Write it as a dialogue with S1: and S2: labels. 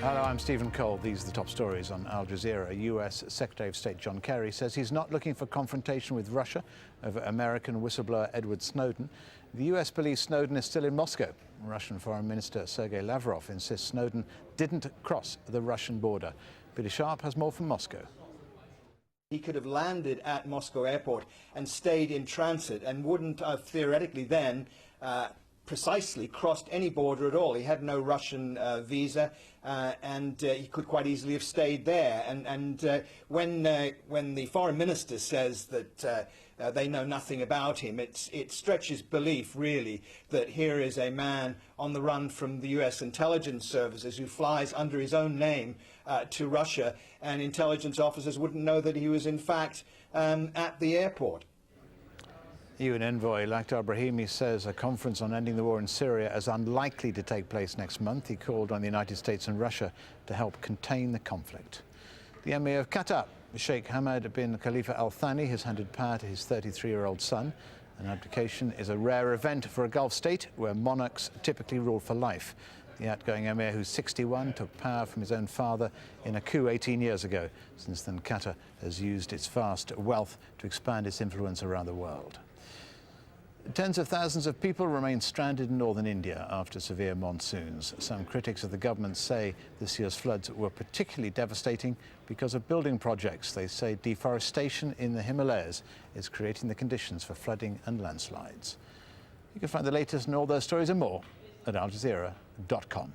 S1: Hello, I'm Stephen Cole. These are the top stories on Al Jazeera. US Secretary of State John Kerry says he's not looking for confrontation with Russia over American whistleblower Edward Snowden. The US believes Snowden is still in Moscow. Russian Foreign Minister Sergei Lavrov insists Snowden didn't cross the Russian border. Billy Sharp has more from Moscow.
S2: He could have landed at Moscow airport and stayed in transit and wouldn't have theoretically then precisely crossed any border at all. He had no Russian visa, and he could quite easily have stayed there. And when the foreign minister says that they know nothing about him, it stretches belief, really, that here is a man on the run from the US intelligence services who flies under his own name to Russia, and intelligence officers wouldn't know that he was in fact at the airport.
S1: UN envoy Lakhdar Brahimi says a conference on ending the war in Syria is unlikely to take place next month. He called on the United States and Russia to help contain the conflict. The Emir of Qatar, Sheikh Hamad bin Khalifa Al Thani, has handed power to his 33-year-old son. An abdication is a rare event for a Gulf state where monarchs typically rule for life. The outgoing Emir, who's 61, took power from his own father in a coup 18 years ago. Since then, Qatar has used its vast wealth to expand its influence around the world. Tens of thousands of people remain stranded in northern India after severe monsoons. Some critics of the government say this year's floods were particularly devastating because of building projects. They say deforestation in the Himalayas is creating the conditions for flooding and landslides. You can find the latest on all those stories and more at aljazeera.com.